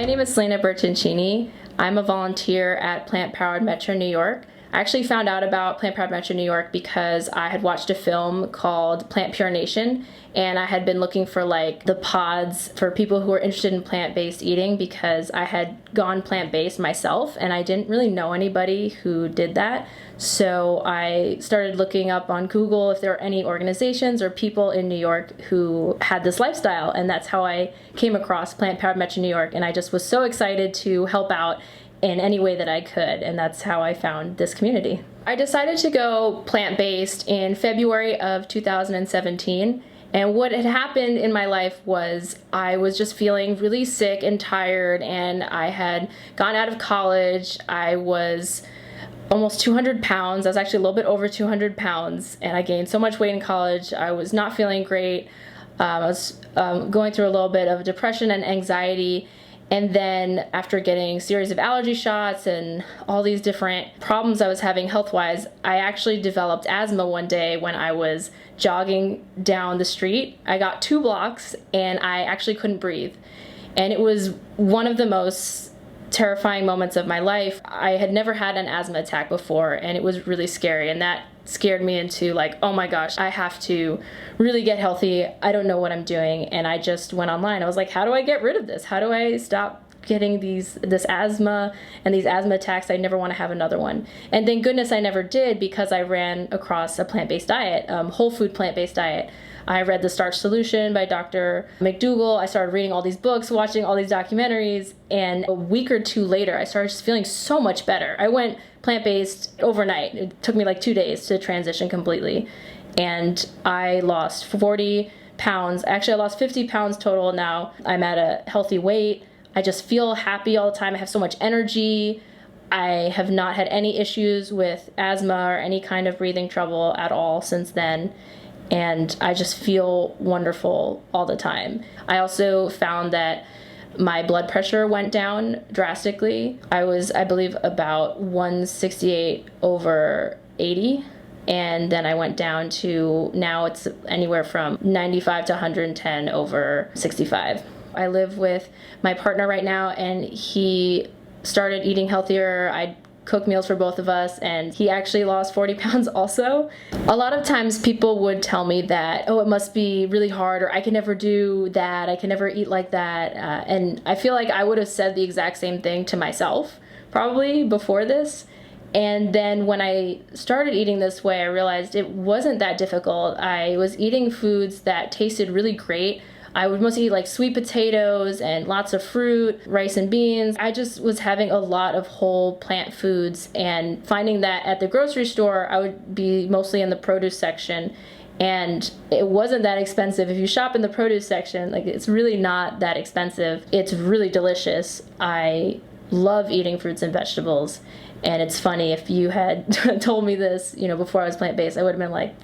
My name is Celina Bertoncini. I'm a volunteer at Plant Powered Metro New York. I actually found out about Plant Powered Metro New York because I had watched a film called Plant Pure Nation, and I had been looking for like the pods for people who were interested in plant-based eating because I had gone plant-based myself and I didn't really know anybody who did that. So I started looking up on Google if there were any organizations or people in New York who had this lifestyle, and that's how I came across Plant Powered Metro New York, and I just was so excited to help out in any way that I could, and that's how I found this community. I decided to go plant-based in February of 2017, and what had happened in my life was I was just feeling really sick and tired, and I had gone out of college. I was almost 200 pounds. I was actually a little bit over 200 pounds, and I gained so much weight in college. I was not feeling great. I was going through a little bit of depression and anxiety. And then after getting a series of allergy shots and all these different problems I was having health-wise, I actually developed asthma one day when I was jogging down the street. I got 2 blocks and I actually couldn't breathe. And it was one of the most terrifying moments of my life. I had never had an asthma attack before, and it was really scary, and that scared me into like, oh my gosh, I have to really get healthy. I don't know what I'm doing. And I just went online. I was like, how do I get rid of this? How do I stop getting this asthma and these asthma attacks? I never want to have another one. And thank goodness I never did, because I ran across a plant-based diet, whole food plant-based diet. I read The Starch Solution by Dr. McDougall. I started reading all these books, watching all these documentaries, and a week or 2 later, I started just feeling so much better. I went plant-based overnight. It took me like 2 days to transition completely, and I lost 40 pounds. Actually, I lost 50 pounds total now. I'm at a healthy weight. I just feel happy all the time. I have so much energy. I have not had any issues with asthma or any kind of breathing trouble at all since then. And I just feel wonderful all the time. I also found that my blood pressure went down drastically. I was, I believe, about 168 over 80. And then I went down to, now it's anywhere from 95 to 110 over 65. I live with my partner right now, and he started eating healthier. I cook meals for both of us, and he actually lost 40 pounds also. A lot of times people would tell me that, oh, it must be really hard, or I can never do that, I can never eat like that. And I feel like I would have said the exact same thing to myself probably before this. And then when I started eating this way, I realized it wasn't that difficult. I was eating foods that tasted really great. I would mostly eat like sweet potatoes and lots of fruit, rice and beans. I just was having a lot of whole plant foods, and finding that at the grocery store, I would be mostly in the produce section, and it wasn't that expensive. If you shop in the produce section, like, it's really not that expensive. It's really delicious. I love eating fruits and vegetables. And it's funny, if you had told me this, before I was plant-based, I would have been like,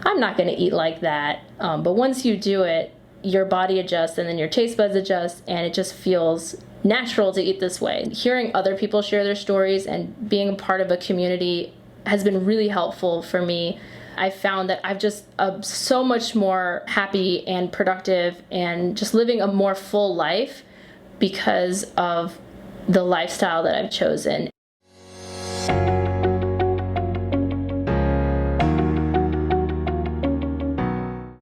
I'm not going to eat like that. But once you do it, your body adjusts, and then your taste buds adjust, and it just feels natural to eat this way. Hearing other people share their stories and being a part of a community has been really helpful for me. I found that I've just so much more happy and productive and just living a more full life because of the lifestyle that I've chosen.